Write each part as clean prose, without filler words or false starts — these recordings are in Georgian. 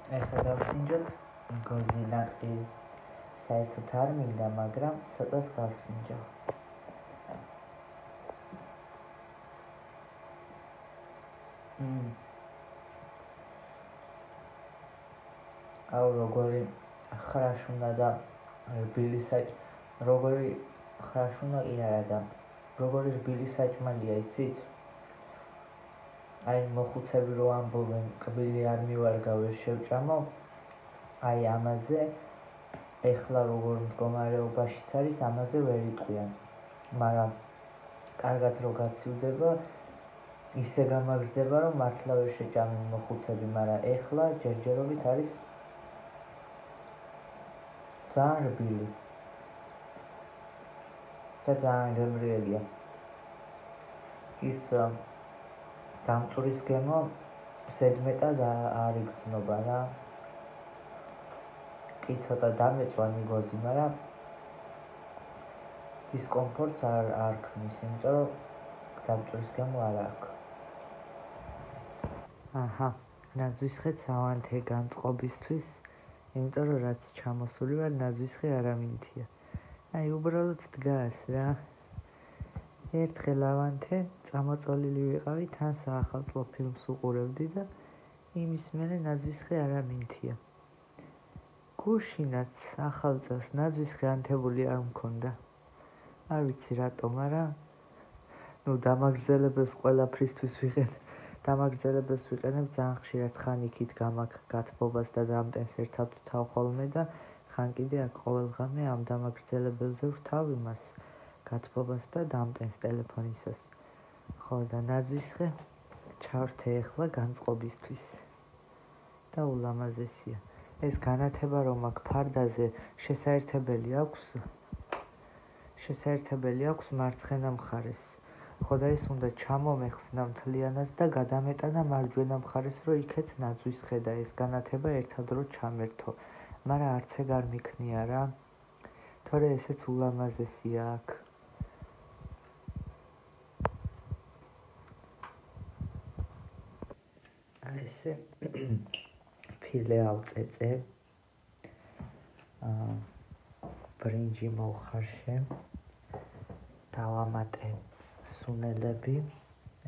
ეხლა გავსინჯოთ გოზილაყი საერთოდ არ მინდა, მაგრამ ცოტას გავსინჯო. აუ როგორი ხრაშუნა და რბილი როგორი ხრაშუნა კი არა და როგორი რბილი საჭმელია, იცით? აი მოხუცები რო ამბობენ კბილი არ მივარგა ვერ შევჭამო, აი ამაზე ეხლა როგორ მდგომარეობაშიც არის, ამაზე ვერ იტყვიან, მაგრამ კარგად რო გაცივდება, ისე გამაგრდება, რომ მართლა ვერ შეჭამენ მოხუცები, მაგრამ ეხლა ჯერჯერობით არის ძალიან რბილი და ძალიან გემრიელია. ის დამწურის გემო ზედმეტად არ იგრძნობა რა. კი ცოტა დამეწვა ნიგოზი, მაგრამ დისკომფორტს არ ქმნის, იმიტომ რომ დამწურის გემო არ აქვს. აჰა, ნაძვისხე ცავანთე განწყობისთვის, იმიტომ რომ რაც ჩამოსული ვარ, ნაძვისხე არ ამინთია. აი უბრალოდ დგას რა. ერთხელ ავანთე, წამოწოლილი ვიყავი, თან საახალწლო ფილმს უყურებდი და იმის მერე ნაძვისხე არ ამინთია. გუშინაც ახალ წელს ნაძვისხე ანთებული არ მქონდა. არ ვიცი რატომ, მაგრამ დამაგრძელებელს ყველაფრისთვის ვიყენებ. დამაგრძელებელს ვიყენებ ძალიან ხშირად, ხან იქით გათბობას და დამტენს ერთად ვთავ ხოლმე და ხან კიდე აქ ყოველდღე ამ დამაგრძელებელზე ვთავ იმას გათბობას და დამტენს ტელეფონისას. ხო და ნაძვისხე ჩავრთე ეხლა განწყობისთვის და ულამაზესია. ეს განათება რომ აქ ფარდაზე შესაერთებელი აქვს მარცხენა მხარეს. ხო და ეს უნდა ჩამომეხსნა მთლიანად და გადამეტანა მარჯვენა მხარეს, რომ იქეთ ნაძვისხე და ეს განათება ერთად რო ჩამერთო. მაგრამ არც ეგ არ მიქნია რა. თორე ესეც ულამაზესია აქ. ესე ფილე ავწეწე. ბრინჯი მოვხარშე. დავამატე სუნელები.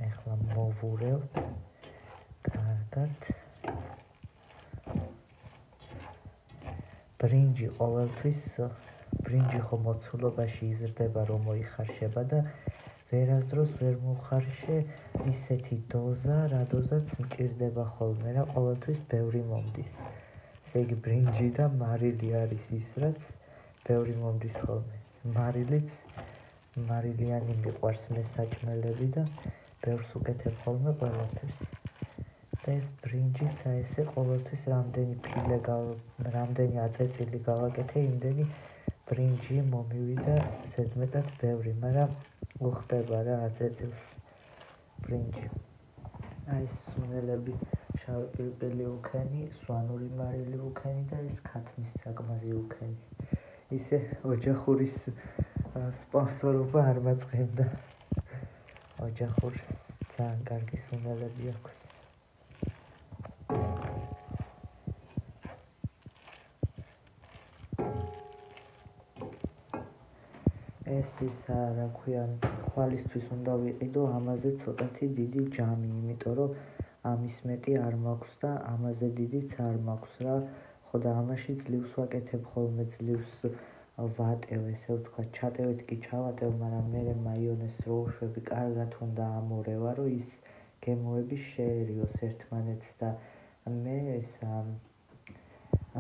ეხლა მოვურევ. კარგად. ბრინჯი ყოველთვის ბრინჯი ხო მოცულობაში იზრდება რომ მოიხარშება და ვერასდროს ვერ მოვხარშე ისეთი დოზა, რა დოზაც მჭირდება ხოლმე რა ყოველთვის ბევრი მომდის. ესე იგი ბრინჯი და მარილი არის ის რაც ბევრი მომდის ხოლმე. მარილიანი მიყვარს მესაჭმელები და ბევრს უკეთებ ხოლმე ყველაფერს. და ეს ბრინჯიც ესე ყოველთვის რამდენი აწეწილი გავაკეთე, იმდენი ბრინჯი მომივიდა ზედმეტად ბევრი, მაგრამ უხდება რა აწეწილს ბრინჯი. აი ეს სუნელები, შავი პილპილი უქენი, სვანური მარილი უქენი და ეს ქათმის საკმაზი უქენი. ისე ოჯახურის სპონსორობა არ მაწყენდა. ოჯახურს ძალიან კარგი სუნელები აქვს. ეს ის რა ქვია, ხვალისთვის უნდა ვიყიდო ამაზე ცოტათი დიდი ჯამი, იმიტომ რომ ამის მეტი არ მაქვს და ამაზე დიდიც არ მაქვს რა. ხო და ამაში ძლივს ვაკეთებ ხოლმე, ძლივს ვატევ, ესე ვთქვათ, ჩატევეთ კი ჩავატევ, მაგრამ მე მაიონეზს რო უშვები, კარგად უნდა ამორევა, რომ ის გემოები შეერიოს ერთმანეთს და მე ეს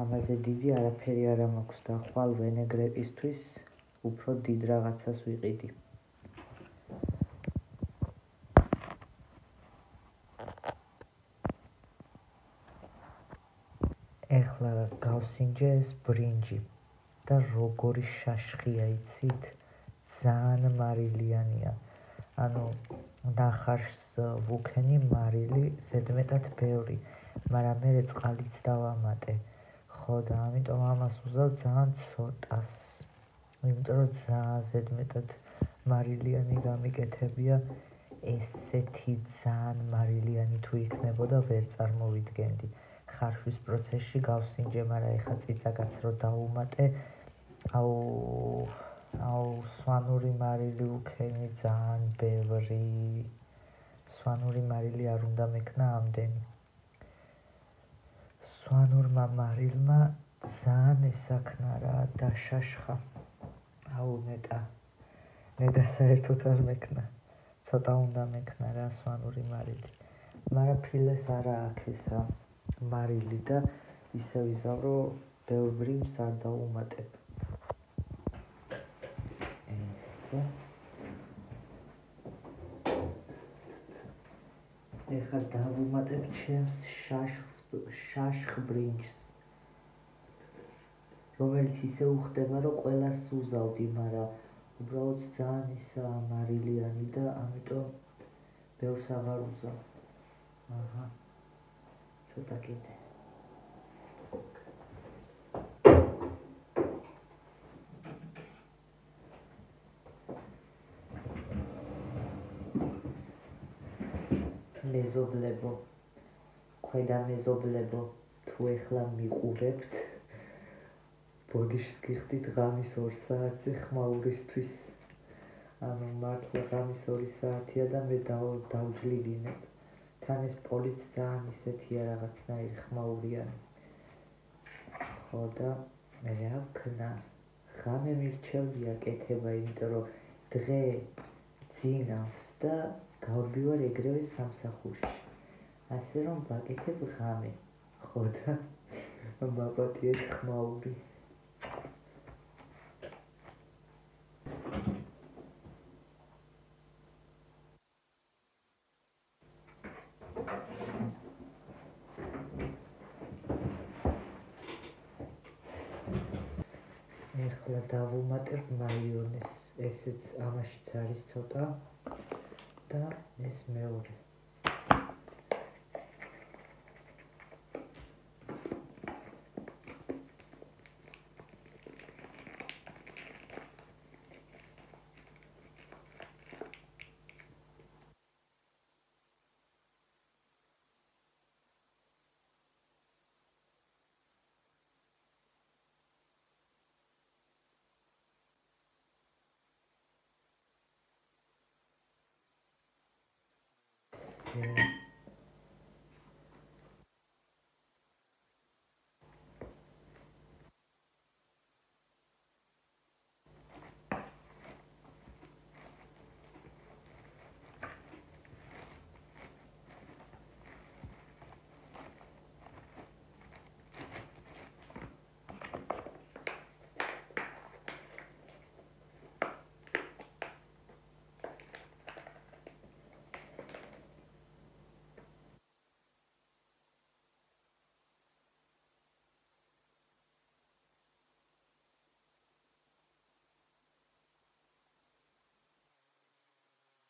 ამაზე დიდი არაფერი არ მაქვს და ხვალ ვენეგრეტისთვის უფრო დიდ რაღაცას ვიყიდი. ეხლა გავსინჯე ეს ბრინჯი და როგორი შაშხია, იცით? ძალიან მარილიანია. ანუ ნახარს ვუქენი მარილი ზედმეტად ბევრი, მაგრამ მე წყალიც დავამატე. ხო და ამიტომ ამას უზავ ძალიან ცოტას. იმიტომ რომ ძალიან ზედმეტად მარილიანი გამიკეთებია, ესეთი ძალიან მარილიანი თუ იქნებოდა ვერ წარმოვიდგენდი. ხარშვის პროცესში გავსინჯე, მაგრამ ეხლა წიწაკაც რო დავუმატე, სვანური მარილი უქენი ძალიან ბევრი. სვანური მარილი არ უნდა მექნა ამდენი. სვანურმა მარილმა ძალიან ესაქნა რა, დაშაშხა. ნეტა საერთოდ არ მექნა. ცოტა უნდა მექნა რა სვანური მარილი. მაგრამ ფილეს არა აქვს ესა მარილი და ისე ვიზავრო, ბევრ ბრინჯს არ დავუმატებ. ეხლა დავუმატებ ჩემს შაშხ ბრინჯს, რომელიც ისე უხდება, რომ ყველას უზავდი, მაგრამ უბრალოდ ძალიან ისა მარილიანი და ამიტომ ბევრს აღარ უზავ. ცოტა კიდე. მეზობლებო, ქვედა მეზობლებო, თუ ეხლა მიყურებთ, ბოდიშს გიხდით ღამის 2 საათზე ხმაურისთვის. ანუ მართლა ღამის 2 საათია და მე დავჯლიგინებ. თან ეს პოლიც ძალიან ისეთია რაღაცნაირი ხმაურიანი. ხო და მე რა ვქნა, ღამე მირჩევია კეთება, იმიტომ რომ დღე ძინავს და გავდივარ ეგრევე სამსახურში. ასე რომ ვაკეთებ ღამე. ხო და მაპატიეთ ხმაური. ეხლა დავუმატებ მაიონეზს, ესეც ამაშიც არის ცოტა და ეს მეორე.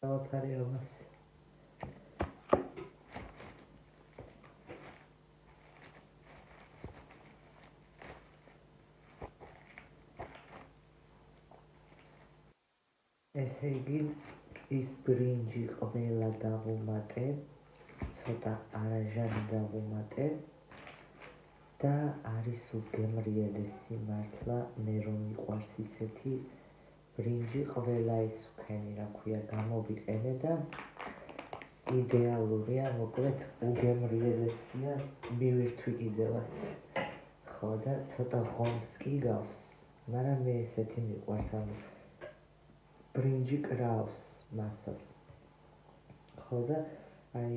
დავაფარე ამას. ესე იგი, ის ბრინჯი ყველა დავუმატე, ცოტა არაჟანი დავუმატე და არის უგემრიელესი მართლა, მე რომ მიყვარს ისეთი ბრინჯი ყველა ის ვქენი, რა ქვია, გამოვიყენე და იდეალურია, მოკლედ უგემრიელესია, მივირთვი კიდევაც. ხო და ცოტა ღომს კი გავს, მაგრამ მე ესეთი მიყვარს, ანუ ბრინჯი კრავს მასას. ხო და აი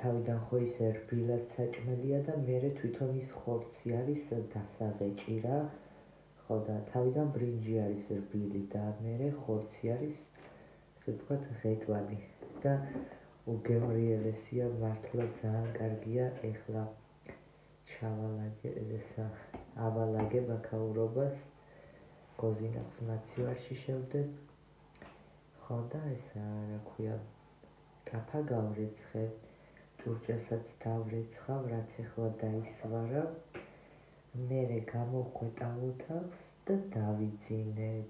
თავიდან ხო ისე რბილად საჭმელია და მერე თვითონ ის ხორცი არის დასაღეჭი რა. ხო და თავიდან ბრინჯი არის რბილი და მერე ხორცი არის, ასე ვთქვათ, ღეტვანი და უგემრიელესია, მართლა ძალიან კარგია. ეხლა ავალაგებ აქაურობას, გოზინახს მაცივარში შევდებ. ხო და ესა რა ქვია, კაფა გავრეცხე, ჭურჭელსაც დავრეცხავ, რაც ეხლა დაისვარა. მერე გამოვხვეტავ ოთახს და დავიძინებ.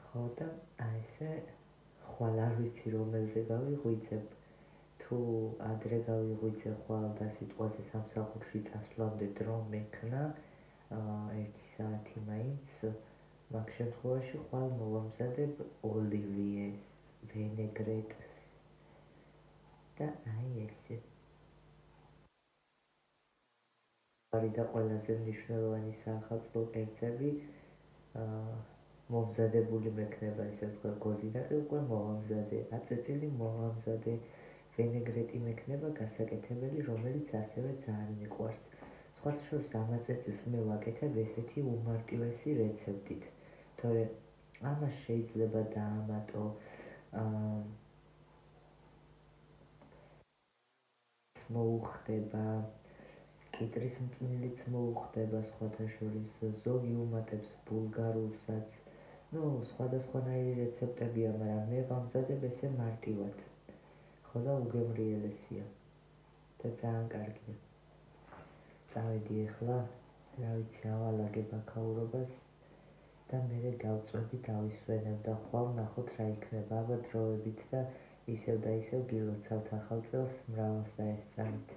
ხო და აი ესე ხვალ არ ვიცი რომელზე გავიღვიძებ, თუ ადრე გავიღვიძე ხვალ და სიტყვაზე სამსახურში წასვლამდე დრო მექნა 1 საათი მაინც, მაგ შემთხვევაში ხვალ მოვამზადებ ოლივიეს, ვენეგრეტს და აი ესე. და ყველაზე მნიშვნელოვანი საახალწლო კერძები მომზადებული მექნება, ესე ვთქვათ, გოზინაყი უკვე მოვამზადე, აწეწილი მოვამზადე, ვენეგრეტი მექნება გასაკეთებელი, რომელიც ასევე ძალიან მიყვარს. სხვათა შორის ამ აწეწილს მე ვაკეთებ ესეთი უმარტივესი რეცეპტით, თორემ ამას შეიძლება დაამატო მოუხდება, კიტრის მწნილიც მოუხდება, სხვათა შორის ზოგი უმატებს ბულგარულსაც. სხვადასხვანაირი რეცეპტებია, მაგრამ მე ვამზადებ ესე მარტივად. ხო და უგემრიელესია და ძალიან კარგია. წავედი ახლა, რა ვიცი, ავალაგებ აქაურობას და მერე გავწვევი, დავისვენებ და ხვალ ნახოთ რა იქნება. აბა დროებით და ისევ გილოცავთ ახალ წელს მრავალს და ესწრებით.